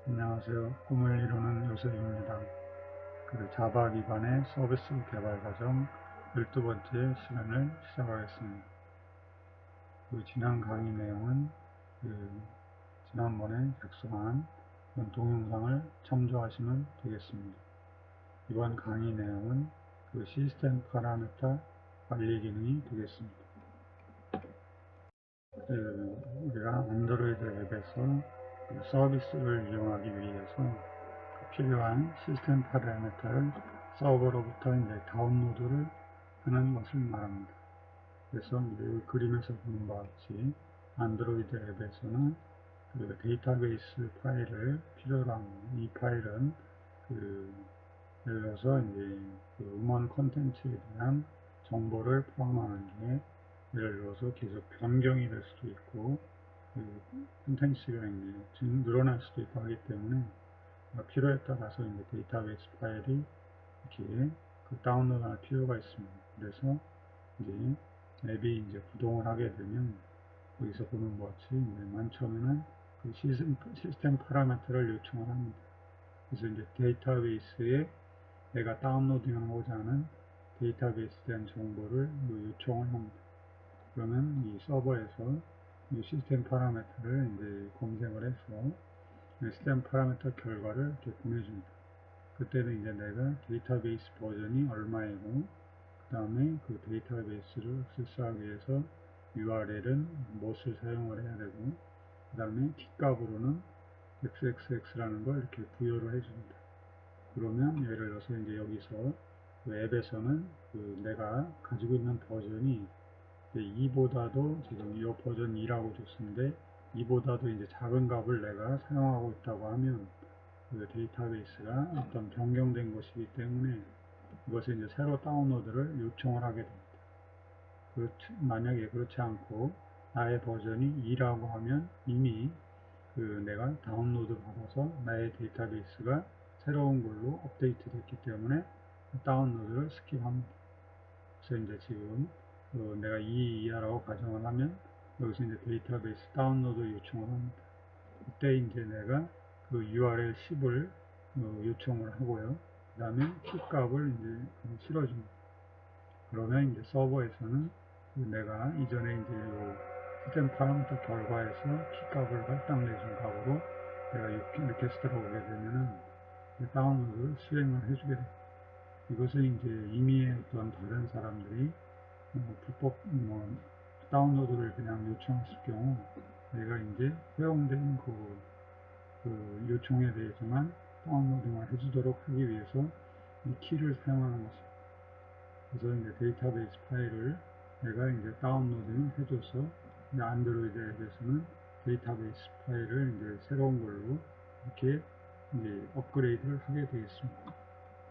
안녕하세요. 꿈을 이루는 요셉입니다. 자바 기반의 서비스 개발 과정 12번째 시간을 시작하겠습니다. 지난 강의 내용은 지난번에 작성한 동영상을 참조하시면 되겠습니다. 이번 강의 내용은 시스템 파라미터 관리 기능이 되겠습니다. 우리가 안드로이드 앱에서 서비스를 이용하기 위해서 필요한 시스템 파라미터를 서버로부터 이제 다운로드를 하는 것을 말합니다. 그래서 이 그림에서 보는 바와 같이 안드로이드 앱에서는 데이터베이스 파일을 필요로 합니다. 이 파일은 예를 들어서 이제 음원 콘텐츠에 대한 정보를 포함하는 게 예를 들어서 계속 변경이 될 수도 있고 콘텐츠가 이제 늘어날 수도 있고 하기 때문에 필요에 따라서 이제 데이터베이스 파일이 이렇게 다운로드할 필요가 있습니다. 그래서 이제 앱이 이제 구동을 하게 되면 여기서 보는 것 같이 맨 처음에는 시스템 파라미터를 요청을 합니다. 그래서 이제 데이터베이스에 내가 다운로드하고자 하는 데이터베이스에 대한 정보를 요청을 합니다. 그러면 이 서버에서 이 시스템 파라미터를 이제 검색을 해서 시스템 파라미터 결과를 이렇게 보내줍니다. 그때는 이제 내가 데이터베이스 버전이 얼마이고 그 다음에 그 데이터베이스를 액세스하기 위해서 URL은 무엇을 사용을 해야 되고 그 다음에 키값으로는 XXX라는 걸 이렇게 부여를 해줍니다. 그러면 예를 들어서 이제 여기서 앱에서는 내가 가지고 있는 버전이 2보다도 지금 이 버전 2라고 줬는데 2보다도 이제 작은 값을 내가 사용하고 있다고 하면 데이터베이스가 어떤 변경된 것이기 때문에 이것을 이제 새로 다운로드를 요청을 하게 됩니다. 만약에 그렇지 않고 나의 버전이 2라고 하면 이미 내가 다운로드 받아서 나의 데이터베이스가 새로운 걸로 업데이트 됐기 때문에 다운로드를 스킵합니다. 그래서 이제 지금 내가 2 이하라고 가정을 하면 여기서 이제 데이터베이스 다운로드 요청을 합니다. 그때 이제 내가 URL 10을 요청을 하고요. 그 다음에 키값을 이제 실어줍니다. 그러면 이제 서버에서는 내가 이전에 이제 시스템 파라미터 결과에서 키값을 할당내준 값으로 내가 리퀘스트를 오게 되면은 다운로드를 수행을 해주게 됩니다. 이것은 이제 이미 어떤 다른 사람들이 불법 다운로드를 그냥 요청했을 경우 내가 이제 허용된 요청에 대해서만 다운로딩을 해주도록 하기 위해서 이 키를 사용하는 것입니다. 그래서 이제 데이터베이스 파일을 내가 이제 다운로딩을 해줘서 이제 안드로이드 앱에서는 데이터베이스 파일을 이제 새로운 걸로 이렇게 이제 업그레이드를 하게 되겠습니다.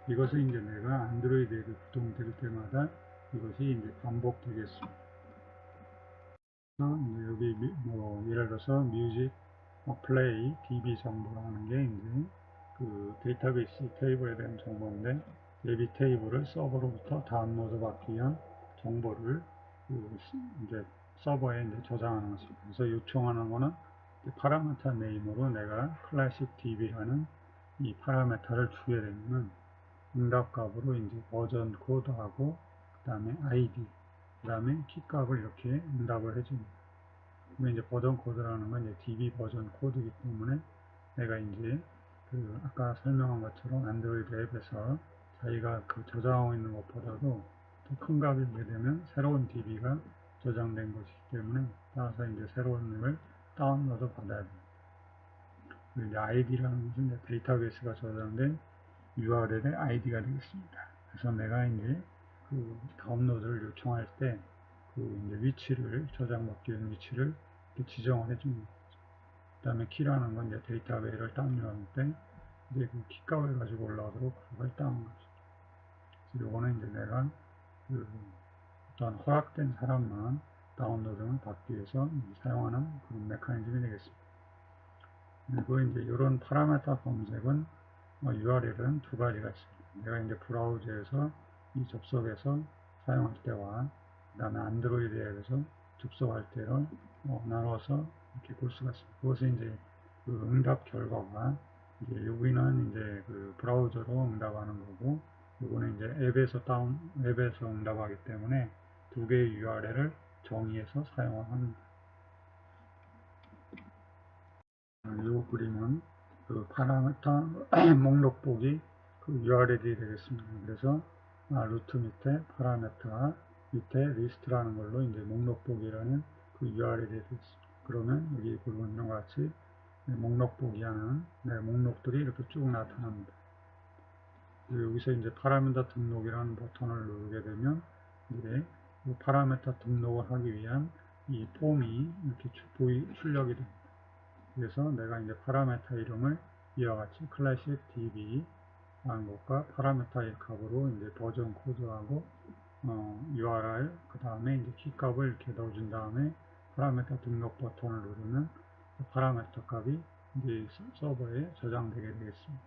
이것은 이제 내가 안드로이드 앱이 구동될 때마다 이것이 이제 반복되겠습니다. 여기 예를 들어서 뮤직 플레이 DB 정보라는 게 이제 데이터베이스 테이블에 대한 정보인데 DB 테이블을 서버로부터 다운로드 받기 위한 정보를 이제 서버에 이제 저장하는 것입니다. 그래서 요청하는 거는 파라미터 네임으로 내가 클래식 DB라는 이 파라미터를 주게 되면은 응답값으로 이제 버전 코드하고 그 다음에 ID 그 다음에 키값을 이렇게 응답을 해줍니다. 그러면 이제 버전 코드라는 건 이제 DB 버전 코드이기 때문에 내가 이제 아까 설명한 것처럼 안드로이드 앱에서 자기가 저장하고 있는 것보다도 더 큰 값이 오게 되면 새로운 DB가 저장된 것이기 때문에 따라서 이제 새로운 걸 다운로드 받아야 됩니다. 그리고 이제 ID라는 것은 이제 데이터베이스가 저장된 URL의 ID가 되겠습니다. 그래서 내가 이제 다운로드를 요청할 때 이제 위치를 저장받기 위한 위치를 지정을 해줍니다. 그 다음에 키라는 건 이제 데이터베이스를 다운로드할 때 이제 키값을 가지고 올라오도록 그걸 다운하는 거죠. 그래서 요거는 이제 내가 어떤 허락된 사람만 다운로드를 받기 위해서 사용하는 그런 메커니즘이 되겠습니다. 그리고 이제 이런 파라미터 검색은 URL은 두 가지가 있습니다. 내가 이제 브라우저에서 이 접속해서 사용할 때와 그 다음에 안드로이드 앱에서 접속할 때를 나눠서 이렇게 볼 수가 있습니다. 그것은 이제 응답 결과가 이제 여기는 이제 그 브라우저로 응답하는 거고, 이거는 이제 앱에서 응답하기 때문에 두 개의 URL을 정의해서 사용합니다. 이 그림은 그 파라미터 목록 보기 그 URL이 되겠습니다. 그래서 루트 밑에 파라미터 밑에 리스트라는 걸로 이제 목록 보기라는 그 URL이 되겠습니다. 그러면 여기 보는 것과 같이 목록 보기 하는 목록들이 이렇게 쭉 나타납니다. 여기서 이제 파라미터 등록이라는 버튼을 누르게 되면 이제 파라미터 등록을 하기 위한 이 폼이 이렇게 출력이 됩니다. 그래서 내가 이제 파라미터 이름을 이와 같이 클래식 db 라는 것과 파라미터의 값으로 이제 버전 코드하고 URL 그 다음에 이제 키 값을 이렇게 넣어준 다음에 파라미터 등록 버튼을 누르면 파라미터 값이 이제 서버에 저장되게 되겠습니다.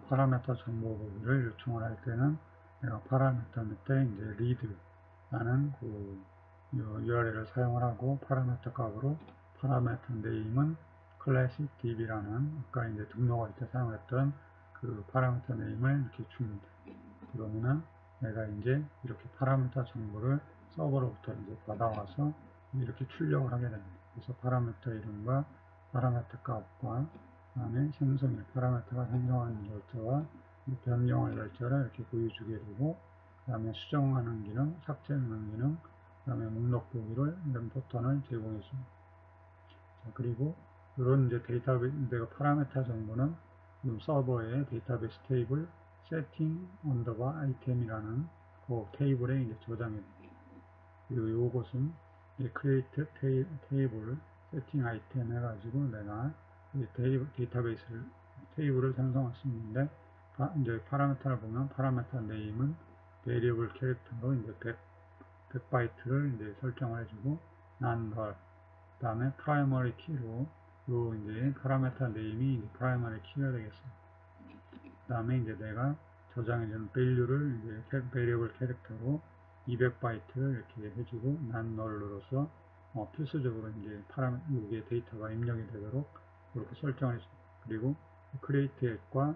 파라미터 정보 보기를 요청을 할 때는 내가 파라미터 밑에 이제 read라는 그 URL을 사용을 하고 파라미터 값으로 파라미터 네임은 클래식 db라는 아까 이제 등록할 때 사용했던 그 파라미터 네임을 이렇게 줍니다. 그러면은 내가 이제 이렇게 파라미터 정보를 서버로부터 이제 받아와서 이렇게 출력을 하게 됩니다. 그래서 파라미터 이름과 파라미터 값과 그다음에 생성일 파라미터가 생성하는 절차와 변경할 절차를 이렇게 보여주게 되고, 그 다음에 수정하는 기능, 삭제하는 기능, 그 다음에 목록 보기를 이런 버튼을 제공해 줍니다. 자, 그리고 이런 이제 데이터베이스, 내가 파라미터 정보는 서버의 데이터베이스 테이블 세팅 언더바 아이템이라는 그 테이블에 이제 저장해 줍니다. 그리고 이것은 create 테이블 세팅 아이템 해가지고 내가 데이터베이스를 테이블을 생성할 수 있는데, 이제 파라미터를 보면 파라미터 네임은 베리어블 캐릭터로 이제 100바이트를 이제 설정을 해주고 난걸 그 다음에 프라이머리 키로 요 이제 파라미터 네임이 이제 프라이머리 키가 되겠습니다. 그 다음에 이제 내가 저장해주는 밸류를 이제 베리어블 캐릭터로 200바이트를 이렇게 해주고 난 널로서 필수적으로 이제 여기에 데이터가 입력이 되도록 이렇게 설정을 해줍니다. 그리고 create as과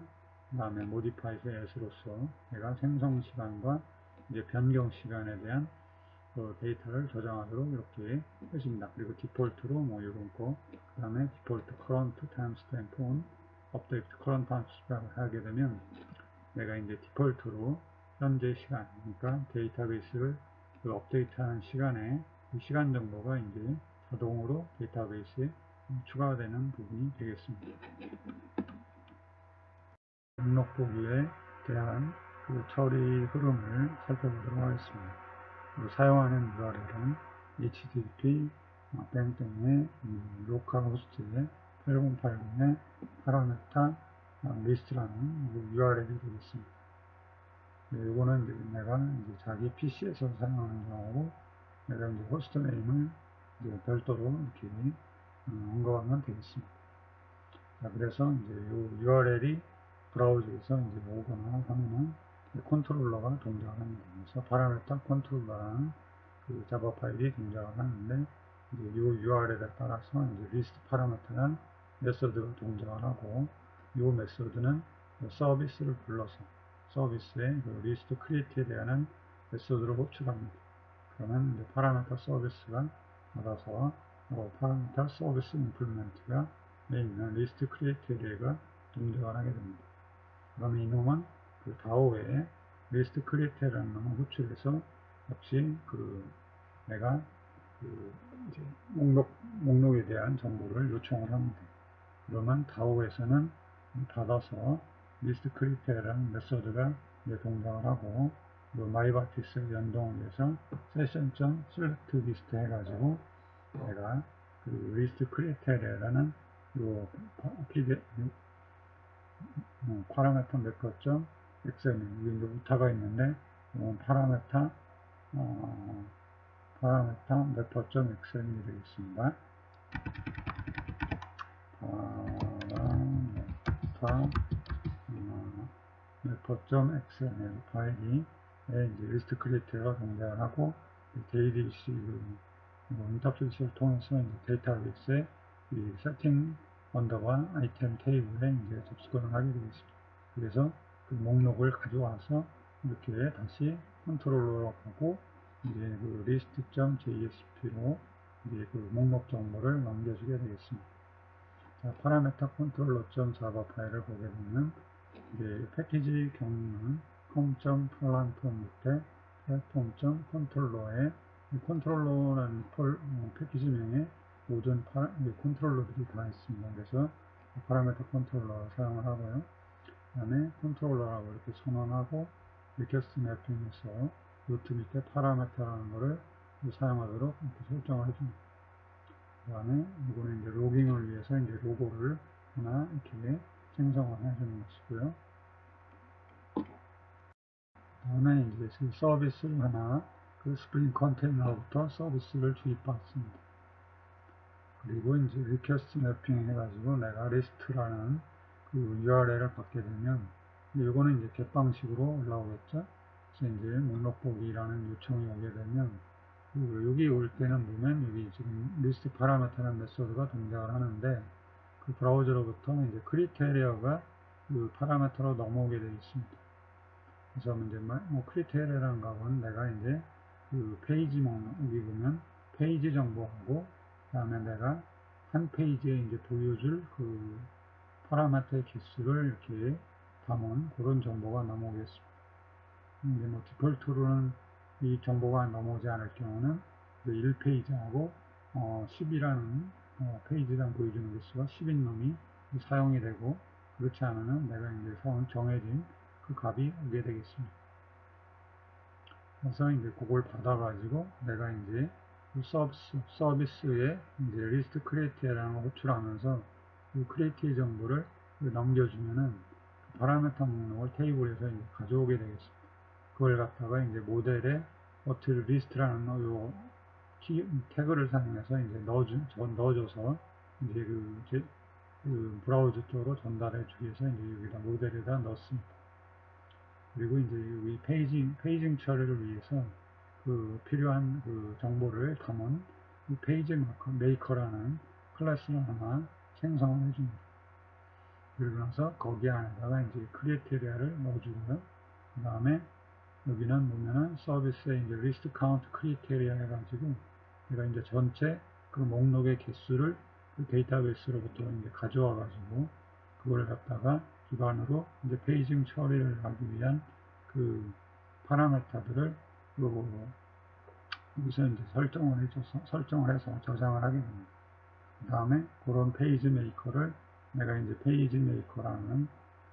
그 다음에 modify as로서 내가 생성 시간과 이제 변경 시간에 대한 그 데이터를 저장하도록 이렇게 해줍니다. 그리고 디폴트로 뭐 이런 거, 그 다음에 디폴트 current timestamp on update current timestamp을 하게 되면 내가 이제 디폴트로 현재 시간, 그러니까 데이터베이스를 그 업데이트하는 시간에 그 시간 정보가 이제 자동으로 데이터베이스에 추가되는 부분이 되겠습니다. 목록 보기에 대한 그 처리 흐름을 살펴보도록 하겠습니다. 사용하는 URL은 http 땡땡의 로컬호스트의 8080의 파라미터 리스트라는 URL이 되겠습니다. 이거는 이제 내가 이제 자기 PC에서 사용하는 경우고, 내가 이제 호스트 네임을 이제 별도로 이렇게 언급하면 되겠습니다. 자, 그래서 이제 이 URL이 브라우저에서 이제 오거나 하면은 컨트롤러가 동작을 합니다. 그래서 파라미터 컨트롤러라는 그 자바 파일이 동작을 하는데, 이제 이 URL에 따라서 이제 리스트 파라미터라는 메서드가 동작을 하고, 이 메서드는 서비스를 불러서 서비스의 그 리스트 크리에이트에 대한 메서드를 호출합니다. 그러면 이제 파라미터 서비스가 받아서 파라미터 서비스 임플리먼트가 있는 리스트 크리에이트가 동작을 하게 됩니다. 그러면 이놈은 그 다오에 리스트 크리에이트라는 놈을 호출해서 역시 그 내가 그 이제 목록에 대한 정보를 요청을 합니다. 그러면 다오에서는 받아서 리스트 크리에이트라는 메서드가 동작을 하고, 그 마이바티스 연동을 해서 세션.select list 해가지고 내가 그 리스트 크리에이트라는 요 파라미터 메커.xml 여기 이제 우타가 있는데 파라미터 메커.xml이 되겠습니다. 메커.xml 파일이 이제 리스트 크리에이터가 동작을 하고, JDBC 인터페이스를 통해서 이제 데이터베이스에 이 세팅 언더바 아이템 테이블에 이제 접속을 하게 되겠습니다. 그래서 그 목록을 가져와서 이렇게 다시 컨트롤러로 가고 이제 그 list.jsp로 이제 그 목록 정보를 넘겨주게 되겠습니다. 자, 파라메터 컨트롤러.java 파일을 보게 되면 이제 패키지 경로는 com.plant 밑에 platform.controller에 컨트롤러라는 패키지명에 모든 컨트롤러들이 다 있습니다. 그래서 파라메터 컨트롤러 사용을 하고요. 그 다음에 컨트롤러라고 이렇게 선언하고 리퀘스트 매핑에서 루트 밑에 파라메터라는 것을 사용하도록 이렇게 설정을 해줍니다. 그 다음에 이거는 이제 로깅을 위해서 이제 로고를 하나 이렇게 생성을 해주는 것이고요. 그 다음에 이제 그 서비스를 하나 그 스프링 컨테이너부터 서비스를 주입받습니다. 그리고 이제 리퀘스트 매핑 해가지고 내가 리스트라는 그 URL을 받게 되면 이거는 이제 겟방식으로 올라오겠죠. 그래서 이제 목록 보기라는 요청이 오게 되면 여기 올 때는 보면 여기 지금 리스트 파라메터라는 메소드가 동작을 하는데 그 브라우저로부터 이제 크리테리어가 그 파라메터로 넘어오게 되어 있습니다. 그래서 이제 뭐 크리테리어라는 값은 내가 이제 그 페이지 목록 여기 보면 페이지 정보하고 그다음에 내가 한 페이지에 이제 보여줄 그 파라메터의 개수를 이렇게 담은 그런 정보가 넘어오겠습니다. 이제 뭐 디폴트로는 이 정보가 넘어오지 않을 경우는 1페이지하고 10이라는 페이지당 보여주는 개수가 10인 놈이 사용이 되고 그렇지 않으면 내가 이제 정해진 그 값이 오게 되겠습니다. 그래서 이제 그걸 받아가지고 내가 이제 그 서비스에 이제 리스트 크리에이트라는 걸 호출하면서 그 크리에이트 정보를 넘겨주면은 그 파라메터 목록을 테이블에서 이제 가져오게 되겠습니다. 그걸 갖다가 이제 모델에 어트 리스트라는 요 태그를 사용해서 이제 넣어줘서 이제 그 브라우저 쪽으로 전달해 주기 위해서 이제 여기다 모델에다 넣습니다. 그리고 이제 여기 페이징 처리를 위해서 그 필요한 그 정보를 담은 이 페이지 메이커라는 클래스를 하나 생성을 해줍니다. 그리고 나서 거기 안에다가 이제 크리에이티리아를 넣어주고요. 그 다음에 여기는 보면은 서비스에 이제 리스트 카운트 크리에이티리아 해가지고 내가 이제 전체 그 목록의 개수를 그 데이터베이스로부터 이제 가져와가지고 그걸 갖다가 기반으로 이제 페이징 처리를 하기 위한 그 파라메터들을 여기서 이제 설정을 해서 저장을 하게 됩니다. 그 다음에 그런 페이지 메이커를 내가 이제 페이지 메이커라는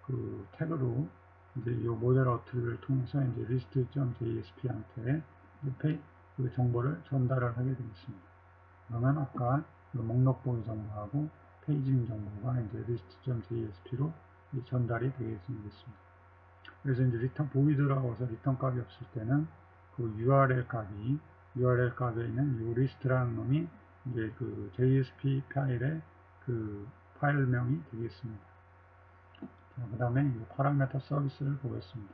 그 태그로 이제 이 모델 어트를 통해서 이제 list.jsp한테 그 정보를 전달을 하게 되겠습니다. 그러면 아까 그 목록 보기 정보하고 페이징 정보가 이제 list.jsp로 전달이 되겠습니다. 그래서 이제 리턴 보이드라고 해서 리턴 값이 없을 때는 그 URL 값에 있는 이 리스트라는 놈이 이제 그 JSP 파일의 그 파일명이 되겠습니다. 그 다음에 파라메터 서비스를 보겠습니다.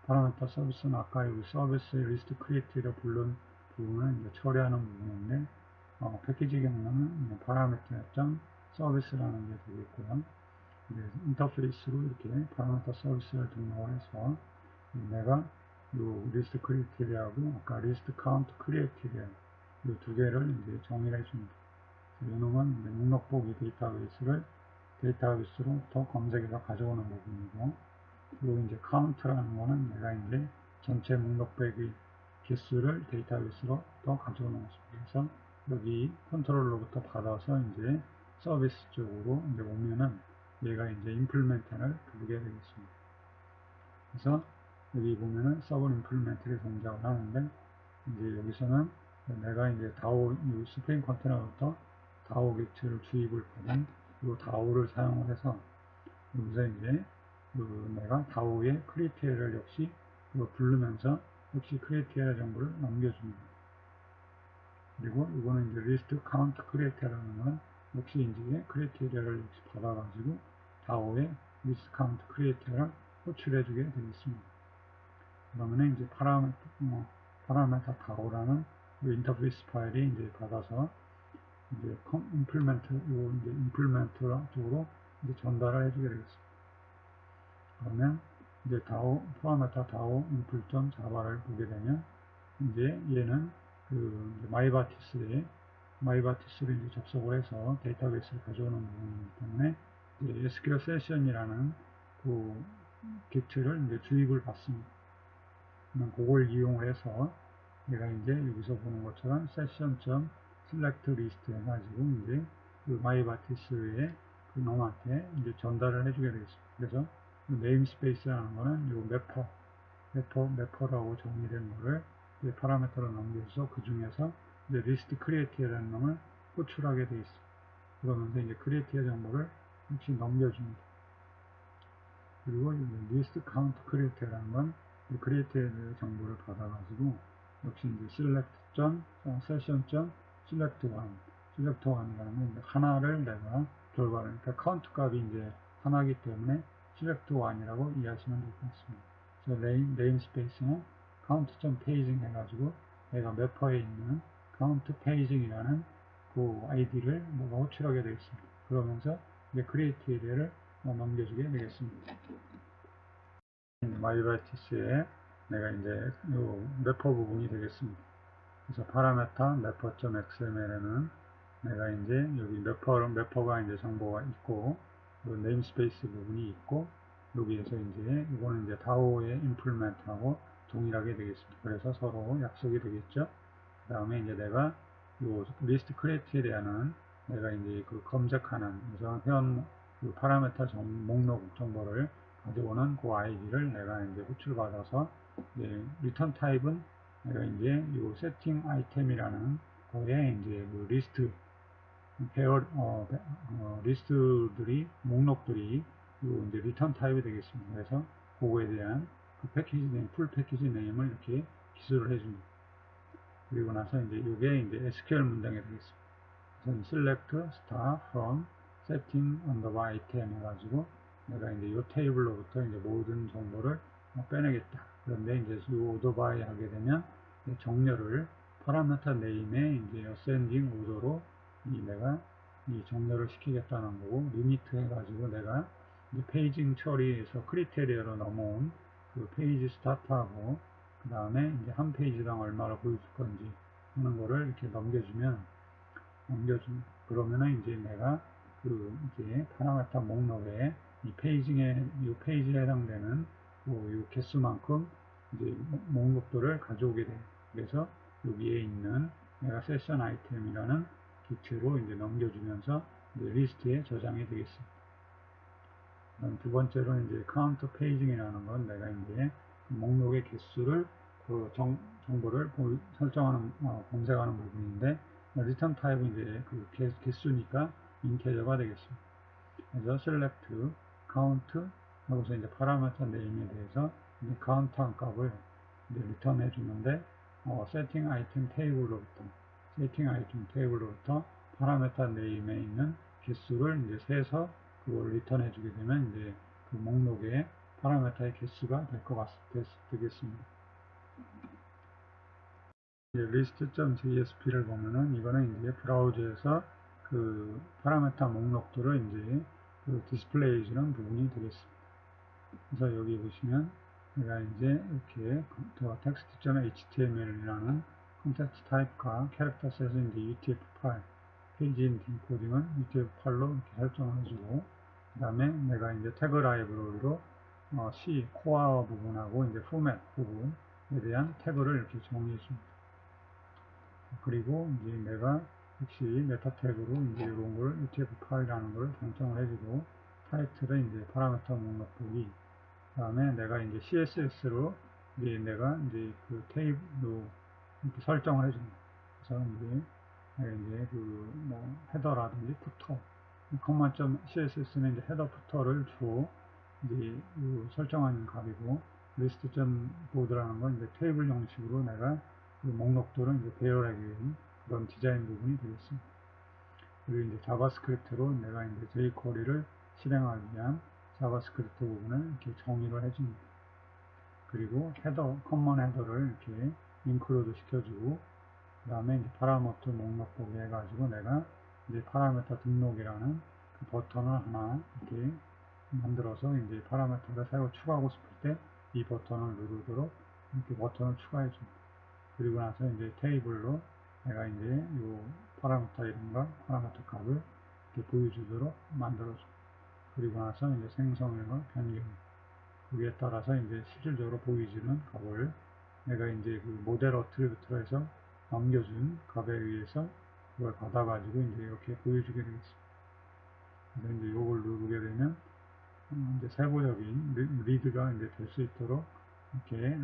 파라메터 서비스는 아까 여기 서비스 리스트 크리에이트를 부른 부분을 이제 처리하는 부분인데 패키지 경로는 파라메터 서비스라는 게 되겠고요. 인터페이스로 이렇게 파라메터 서비스를 등록을 해서 내가 요 리스트 크리에이티리하고 아까 리스트 카운트 크리에이티리아 이 두 개를 이제 정의를 해줍니다. 이놈은 목록 보기 데이터베이스로부터 검색해서 가져오는 부분이고 그리고 이제 카운트라는 거는 내가 이제 전체 목록 보기 개수를 데이터베이스로 더 가져오는 것입니다. 그래서 여기 컨트롤러부터 받아서 이제 서비스 쪽으로 이제 오면은 얘가 이제 임플멘트를 부르게 되겠습니다. 그래서 여기 보면은 서브 임플멘트를 동작을 하는데 이제 여기서는 내가 이제 다오 스프링 컨테이너부터 다오 객체를 주입을 받은 이 다오를 사용을 해서 여기서 이제 내가 다오의 크리에이티를 역시 부르면서 역시 크리에이티어 정보를 넘겨줍니다. 그리고 이거는 이제 리스트 카운트 크리에이티어라는 건 역시 이제 크리에이티어를 역시 받아가지고 다오의 리스트 카운트 크리에이티어를 호출해주게 되겠습니다. 그러면 이제 파라메터 다오라는 인터페이스 파일이 이제 받아서 이제 implement, 요 이제 implement 쪽으로 이제 전달을 해주게 되겠습니다. 그러면 이제 다오, 파라메타 다오 인풀.자바를 보게 되면 이제 얘는 그 마이바티스로 이제 접속을 해서 데이터베이스를 가져오는 부분이기 때문에 이제 SQL 세션이라는 그 객체를 이제 주입을 받습니다. 그걸 이용을 해서 내가 이제 여기서 보는 것처럼 session.select list 해가지고 이제 그 마이바티스의 그 놈한테 이제 전달을 해주게 되겠습니다. 그래서 네임스페이스라는 거는 요 매퍼라고 정의된 거를 이제 파라미터로 넘겨서 그 중에서 이제 리스트 크리에이트라는 놈을 호출하게 되어 있습니다. 그러면서 이제 크리에이트 정보를 혹시 넘겨줍니다. 그리고 리스트 카운트 크리에이트라는 건 크리에이트 정보를 받아가지고 역시 이제 select.session.select1이라는 건 하나를 내가 결과를, 그러니까 카운트 값이 이제 하나이기 때문에 select1이라고 이해하시면 될 것 같습니다. 그래서 네임스페이스는 count.paging 해가지고 내가 매퍼에 있는 count.paging이라는 그 아이디를 내가 호출하게 되겠습니다. 그러면서 이제 create 를 넘겨주게 되겠습니다. 마이바티스에 내가 이제 요 매퍼 부분이 되겠습니다. 그래서 파라메타 매퍼.xml에는 내가 이제 여기 매퍼가 이제 정보가 있고, 네임스페이스 부분이 있고, 여기에서 이제 이거는 이제 다오의 임플리멘트하고 동일하게 되겠습니다. 그래서 서로 약속이 되겠죠. 그 다음에 이제 내가 요 리스트 크리에이트에 대한 내가 이제 그 검색하는, 그래서 회원 그 파라메타 목록 정보를 가져오는 그 아이디를 내가 이제 호출받아서 이제 리턴 타입은 내가 이제 요 세팅 아이템이라는 거에 이제 그 리스트 리스트들이 목록들이 요 이제 리턴 타입이 되겠습니다. 그래서 그거에 대한 그 패키지 네임, 풀 패키지 네임을 이렇게 기술을 해줍니다. 그리고 나서 이제 이게 이제 SQL 문장이 되겠습니다. 그래서 select star from setting underbar item 해가지고 내가 이제 이 테이블로부터 이제 모든 정보를 빼내겠다. 그런데 이제 이 오더바이 하게 되면 정렬을 파라메타 네임에 이제 어센딩 오더로 내가 이 정렬을 시키겠다는 거고, 리미트 해가지고 내가 이제 페이징 처리에서 크리테리어로 넘어온 그 페이지 스타트하고 그 다음에 이제 한 페이지당 얼마를 보여줄 건지 하는 거를 이렇게 넘겨주면 그러면은 이제 내가 그 이제 파라메타 목록에 이 페이지에 해당되는 요 개수만큼 이제 목록들을 가져오게 돼요. 그래서 여기에 있는 내가 세션 아이템이라는 객체로 이제 넘겨주면서 이제 리스트에 저장이 되겠습니다. 그럼 두 번째로 이제 카운트 페이징이라는 건 내가 이제 그 목록의 개수를 그 정보를 설정하는 검색하는 부분인데, 리턴 타입은 이제 그 개수니까 인테저가 되겠습니다. 그래서 select count 하고서 이제 파라미터 네임에 대해서 이제 count 한 값을 이제 리턴해 주는데, 세팅 아이템 테이블로부터 파라미터 네임에 있는 개수를 이제 세서 그걸 리턴해 주게 되면 이제 그 목록의 파라미터의 개수가 되겠습니다. list.jsp를 보면은 이거는 이제 브라우저에서 그 파라미터 목록들을 이제 그 디스플레이 해주는 부분이 되겠습니다. 그래서 여기 보시면 제가 이제 이렇게 text.html이라는 컨텍스트 타입과 캐릭터 셋은 이제 UTF 파일, 페이지 인코딩은 UTF 파일로 이렇게 설정을 해주고, 그 다음에 내가 이제 태그 라이브러리로 C 코어 부분하고 이제 포맷 부분에 대한 태그를 이렇게 정리해 줍니다. 그리고 이제 내가 혹시 메타 태그로 이제 이런 걸 UTF 파일이라는 걸 장착을 해주고, 타이틀은 이제 파라미터 목록 보기, 그 다음에 내가 이제 CSS로 이제 내가 이제 그 테이블로 이렇게 설정을 해줍니다. 그래서 이제 그 뭐 헤더라든지 푸터, command.css는 이제 헤더 푸터를 주고 이제 설정하는 값이고, list.board라는 건 이제 테이블 형식으로 내가 그 목록들을 이제 배열하기 위한 그런 디자인 부분이 되겠습니다. 그리고 이제 자바스크립트로 내가 이제 jQuery를 실행하기 위한 자바스크립트 부분을 이렇게 정의를 해줍니다. 그리고 커먼 헤더를 이렇게 인클루드 시켜주고, 그 다음에 이제 파라미터 목록 보기 해가지고 내가 이제 파라메타 등록이라는 그 버튼을 하나 이렇게 만들어서 이제 파라메타를 새로 추가하고 싶을 때 이 버튼을 누르도록 이렇게 버튼을 추가해 줍니다. 그리고 나서 이제 테이블로 내가 이제 이 파라메타 이름과 파라메타 값을 이렇게 보여주도록 만들어줘. 그리고 나서 이제 생성과 변경. 거기에 따라서 이제 실질적으로 보여지는 값을 내가 이제 그 모델 어트리뷰트로 해서 넘겨준 값에 의해서 그걸 받아가지고 이제 이렇게 보여주게 되겠습니다. 그래서 이제 이걸 누르게 되면 이제 세부적인 리드가 이제 될 수 있도록 이렇게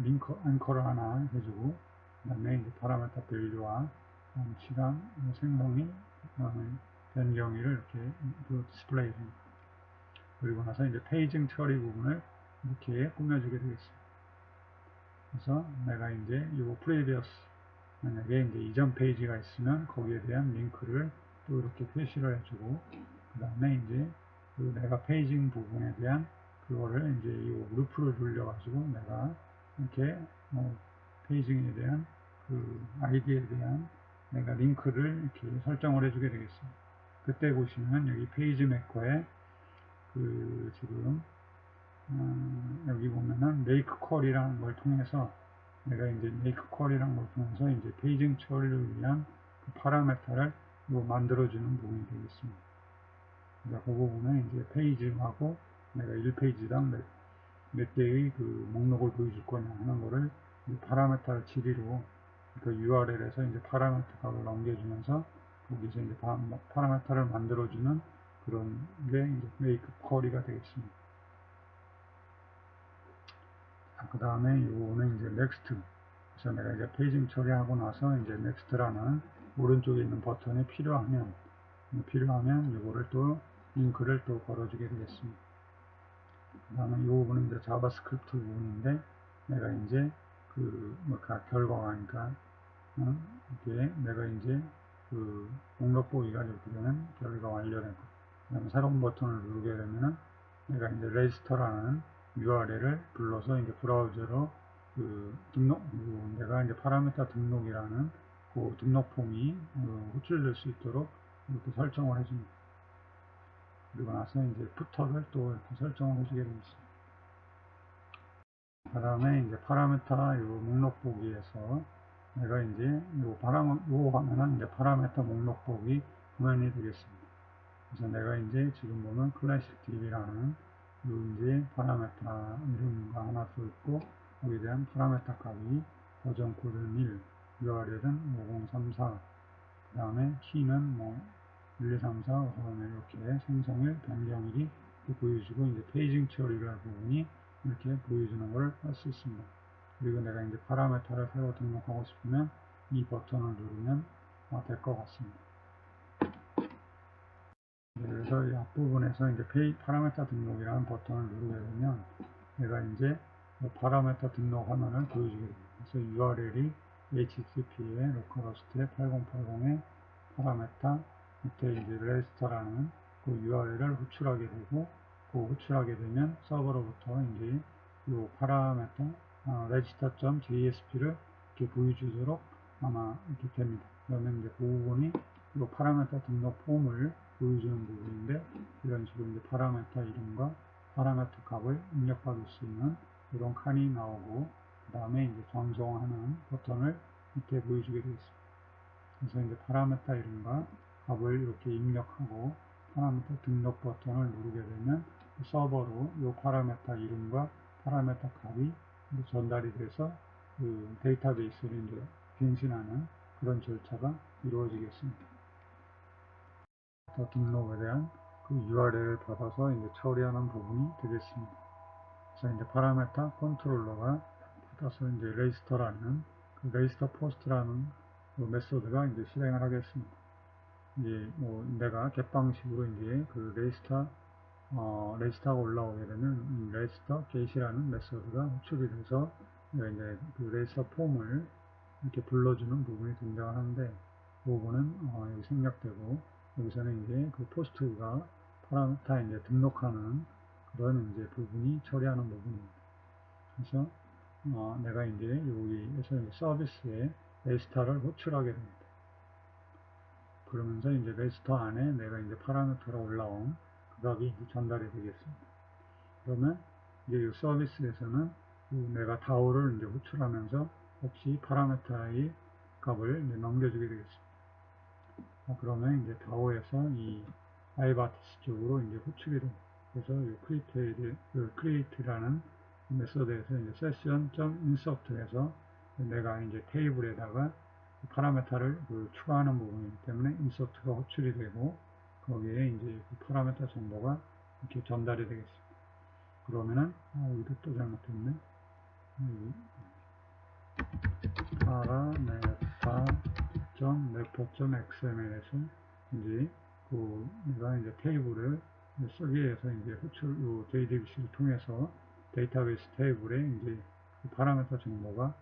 앵커를 하나 해주고, 그 다음에 이제 파라메타 밸류와 시간 생성이 변경일을 이렇게 디스플레이 됩니다. 그리고 나서 이제 페이징 처리 부분을 이렇게 꾸며주게 되겠습니다. 그래서 내가 이제 이 previous, 만약에 이제 이전 페이지가 있으면 거기에 대한 링크를 또 이렇게 표시를 해주고, 그 다음에 이제 그 내가 페이징 부분에 대한 그거를 이제 이 루프를 돌려가지고 내가 이렇게 페이징에 대한 그 아이디에 대한 내가 링크를 이렇게 설정을 해주게 되겠습니다. 그때 보시면 여기 페이지 메커에 그 지금 여기 보면은 make call이라는 걸 통해서 내가 이제 make call이라는 걸 통해서 이제 페이징 처리를 위한 그 파라메타를 만들어주는 부분이 되겠습니다. 그래서 그 부분은 이제 페이지하고 내가 1페이지당 몇 개의 그 목록을 보여줄 거냐 하는 거를 파라메타 지리로 그 URL에서 이제 파라메타 값을 넘겨주면서 거기서 이제 파라메타를 만들어주는 그런 게 이제 make call이가 되겠습니다. 그 다음에 요거는 이제 next. 그래서 내가 이제 페이징 처리하고 나서 이제 next라는 오른쪽에 있는 버튼이 필요하면 요거를 또 링크를 또 걸어주게 되겠습니다. 그 다음에 이 부분은 이제 자바스크립트 부분인데 내가 이제 결과가 그러니까 이게 내가 이제 그 목록 보기가 이렇게 되면 결과가 완료되고, 그 다음에 새로운 버튼을 누르게 되면은 내가 이제 레지스터라는 URL을 불러서 이제 브라우저로 내가 이제 파라메타 등록이라는 그 등록 폼이 호출될 수 있도록 이렇게 설정을 해줍니다. 그리고 나서 이제 푸터를 또 이렇게 설정을 해주게 됩니다. 그 다음에 이제 파라메타 요 목록 보기에서 내가 이제 요 화면은 이제 파라메타 목록 보기 화면이 되겠습니다. 그래서 내가 이제 지금 보면 클래식 DB라는 요 이제 파라메타 이름과 하나 써 있고, 거기에 대한 파라메타 값이 버전 코드는 1, URL은 5034, 그 다음에 키는 1, 2, 3, 4, 그 다음에 이렇게 생성일, 변경일이 보여주고, 이제 페이징 처리라는 부분이 이렇게 보여주는 것을 할 수 있습니다. 그리고 내가 이제 파라메타를 새로 등록하고 싶으면 이 버튼을 누르면 될 것 같습니다. 그래서 이 앞부분에서 이제 파라메타 등록이라는 버튼을 누르게 되면 내가 이제 파라메타 등록 화면을 보여주게 됩니다. 그래서 URL이 HTTP의 로컬호스트의 8080의 파라메타 밑에 이제 레지스터라는 그 URL을 호출하게 되고, 그 호출하게 되면 서버로부터 이제 이 파라메타 register.jsp를 이렇게 보여주도록 아마 이렇게 됩니다. 그러면 이제 그 부분이 이 파라메타 등록 폼을 보여주는 부분인데, 이런 식으로 이제 파라메타 이름과 파라메타 값을 입력받을 수 있는 이런 칸이 나오고, 그 다음에 이제 전송하는 버튼을 이렇게 보여주게 되겠습니다. 그래서 이제 파라메타 이름과 값을 이렇게 입력하고 파라메타 등록 버튼을 누르게 되면 서버로 이 파라메타 이름과 파라메타 값이 전달이 돼서 그 데이터베이스로 이제 갱신하는 그런 절차가 이루어지겠습니다. 등록에 대한 그 URL을 받아서 이제 처리하는 부분이 되겠습니다. 그래서 이제 파라메타 컨트롤러가 받아서 이제 레지스터라는 그 레지스터 포스트라는 그 메소드가 이제 실행을 하겠습니다. 이제 내가 get 방식으로 이제 그 레지스터가 올라오게 되면 레지스터 get이라는 메소드가 호출이 돼서 내가 이제 그 레지스터 폼을 이렇게 불러주는 부분이 등장하는데, 그 부분은 여기 생략되고, 여기서는 이제 그 포스트가 파라메타 이제 등록하는 그런 이제 부분이 처리하는 부분입니다. 그래서 내가 이제 여기에서 서비스에 레지스터를 호출하게 됩니다. 그러면서 이제 레지스터 안에 내가 이제 파라미터로 올라온 그 값이 전달이 되겠습니다. 그러면 이제 이 서비스에서는 내가 다오를 이제 호출하면서 혹시 파라미터의 값을 이제 넘겨주게 되겠습니다. 그러면 이제 다오에서 이 아이바티스 쪽으로 이제 호출이 됩니다. 그래서 이 create라는 메소드에서 이제 session.insert에서 내가 이제 테이블에다가 파라미터를 추가하는 부분이기 때문에 insert가 호출이 되고 거기에 이제 그 파라미터 정보가 이렇게 전달이 되겠습니다. 그러면은 여기도 또 잘못했네. 파라메타.repo.xml에서 이제 내가 이제 테이블을 쓰기 위해서 이제 호출 JDBC를 통해서 데이터베이스 테이블에 이제 그 파라미터 정보가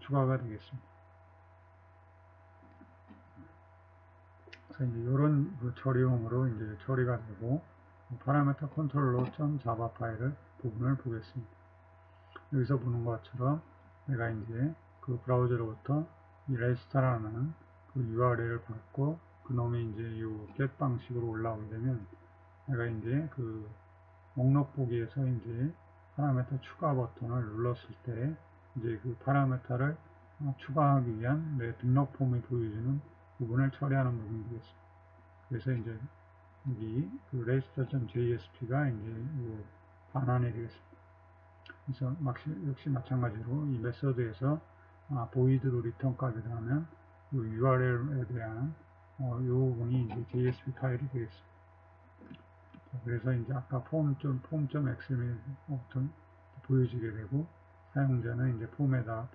추가가 되겠습니다. 그래서 이제 이런 처리용으로 이제 처리가 되고 파라미터 컨트롤러 .java 파일을 부분을 보겠습니다. 여기서 보는 것처럼 내가 이제 그 브라우저로부터 이 레지스터라는 그 URL을 받고 그놈이 이제 이 get 방식으로 올라오게 되면 내가 이제 그 목록 보기에서 이제 파라미터 추가 버튼을 눌렀을 때 이제 그 파라미터를 추가하기 위한 내 등록 폼이 보여주는 부분을 처리하는 부분이 되겠습니다. 그래서 이제 여기 그 register.jsp가 이제 반환이 되겠습니다. 그래서 역시 마찬가지로 이 메소드에서 보이드로 리턴 값이 들어가면 이 URL에 대한 이 부분이 이제 JSP 파일이 되겠습니다. 그래서 이제 아까 폼.xml 보여지게 되고 사용자는 이제 폼에서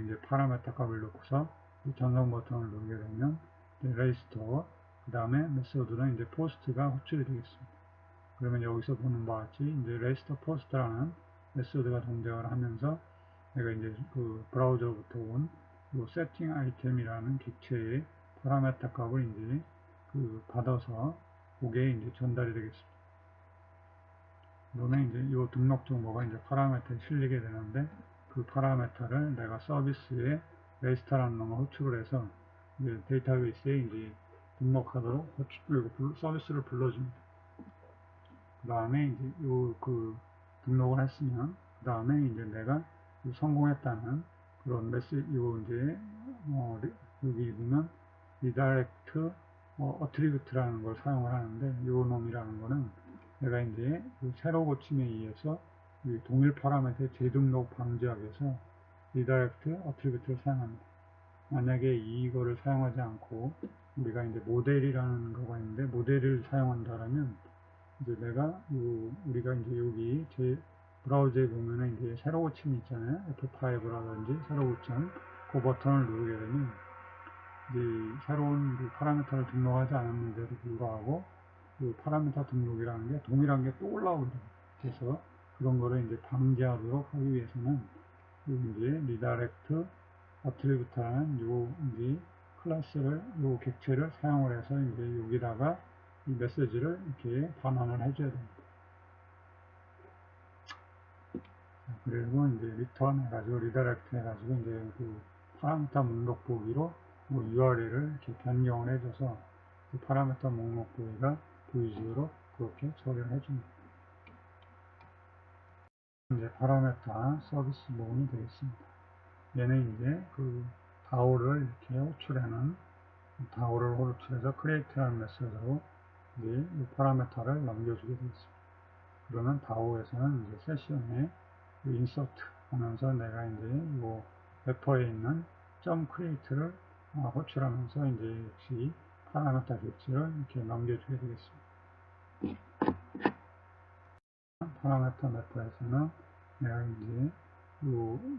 이제 파라미터 값을 넣고서 전송 버튼을 누르게 되면 레지스터 그 다음에 메소드는 이제 포스트가 호출이 되겠습니다. 그러면 여기서 보는 바와 같이 이제 register post라는 메소드가 동작을 하면서 내가 이제 그 브라우저부터 온 세팅 아이템이라는 객체의 파라미터 값을 이제 받아서 그게 이제 전달이 되겠습니다. 그러면 이제 이 등록 정보가 이제 파라미터에 실리게 되는데 그 파라미터를 내가 서비스에 register라는 놈을 호출을 해서 이제 데이터베이스에 이제 등록하도록 서비스를 불러줍니다. 그 다음에 이제 등록을 했으면 그 다음에 이제 내가 성공했다는 그런 메시지 이제 여기 보면 redirect attribute라는 걸 사용을 하는데 이 놈이라는 거는 내가 이제 새로 고침에 의해서 동일 파라미터의 재등록 방지하기 위해서 redirect attribute를 사용합니다. 만약에 이거를 사용하지 않고 우리가 이제 모델이라는 거가 있는데 모델을 사용한다라면 이제 우리가 이제 여기 제 브라우저에 보면은 이제 새로 고침 있잖아요. F5라든지 새로 고침 그 버튼을 누르게 되면 이제 새로운 파라미터를 등록하지 않았는데도 불구하고 그 파라미터 등록이라는 게 동일한 게 또 올라오게 됩니다. 그래서 그런 거를 이제 방지하도록 하기 위해서는 이제 redirect attribute라는 이제 클래스를 객체를 사용을 해서 이제 여기다가 이 메시지를 이렇게 반환을 해줘야 됩니다. 그리고 이제 리턴 해가지고 리다이렉트 해가지고 이제 그 파라미터 목록 보기로 URL을 이렇게 변경을 해줘서 그 파라미터 목록 보기가 보이지도록 그렇게 처리를 해줍니다. 이제 파라미터 서비스 부분이 되겠습니다. 얘는 이제 그 다오를 이렇게 호출하는 다오를 호출해서 create라는 메시지로 이제 이 파라미터를 넘겨주게 되겠습니다. 그러면 다오에서는 이제 세션에 insert 하면서 내가 이제 이 래퍼에 있는 .create를 호출하면서 이제 역시 파라미터 객체를 이렇게 넘겨주게 되겠습니다. 파라미터 래퍼에서는 내가 이제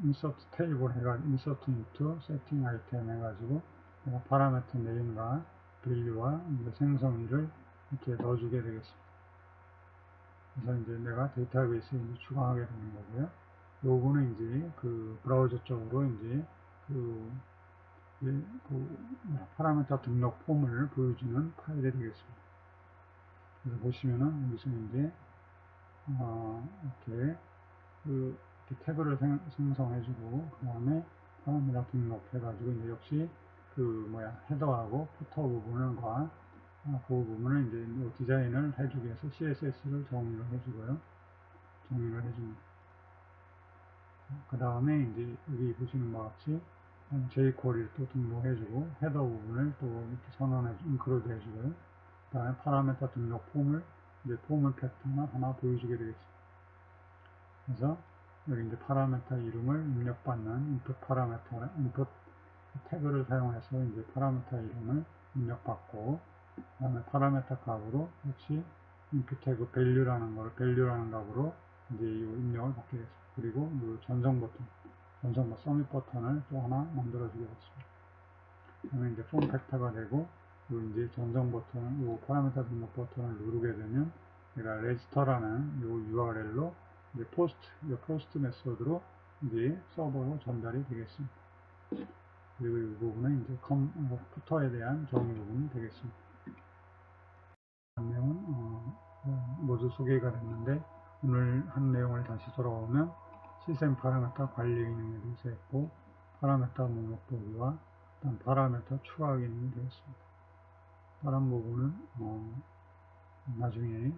insert 테이블 해가지고 insert into setting item 해가지고 내가 파라미터 네임과 밸류와 생성일을 이렇게 넣어주게 되겠습니다. 그래서 이제 내가 데이터베이스에 이제 추가하게 되는 거고요. 요거는 이제 그 브라우저 쪽으로 이제 파라미터 등록 폼을 보여주는 파일이 되겠습니다. 그래서 보시면은 여기서 이제 이렇게 이렇게 태그를 생성해주고 그 다음에 파라미터 등록해가지고 이제 역시 헤더하고 푸터 부분과 그 부분을 이제 디자인을 해주기 위해서 CSS를 정의를 해주고요. 정의를 해줍니다. 그 다음에 이제 여기 보시는 것 같이 jQuery를 또 등록해주고 헤더 부분을 또 이렇게 인크루드 해주고요. 그 다음에 파라메터 등록 폼을 이제 폼을 패턴을 하나 보여주게 되겠습니다. 그래서 여기 이제 파라메터 이름을 입력받는 인풋 태그를 사용해서 이제 파라메터 이름을 입력받고, 그 다음에 파라메터 값으로 역시 인풋 태그 value라는 값으로 이제 이 입력을 받게 됐습니다. 그리고 이 전송 서밋 버튼을 또 하나 만들어 주겠습니다. 그러면 이제 폼 팩터가 되고, 이제 전송 버튼, 이 파라메터 등록 버튼을 누르게 되면 얘가 레지스터라는 이 URL로 이제 포스트 메소드로 이제 서버로 전달이 되겠습니다. 그리고 이 부분은 이제 푸터에 대한 정의 부분이 되겠습니다. 내용은 모두 소개가 됐는데, 오늘 한 내용을 다시 돌아오면 시스템 파라메터 관리 기능에 대해서 했고, 파라메터 목록 보기와 파라메터 추가 기능이 되었습니다. 다른 부분은 나중에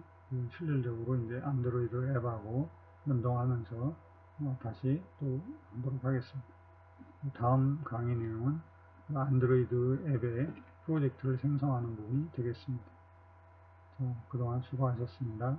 실질적으로 이제 안드로이드 앱하고 연동하면서 다시 또 하도록 하겠습니다. 다음 강의 내용은 안드로이드 앱의 프로젝트를 생성하는 부분이 되겠습니다. 그동안 수고하셨습니다.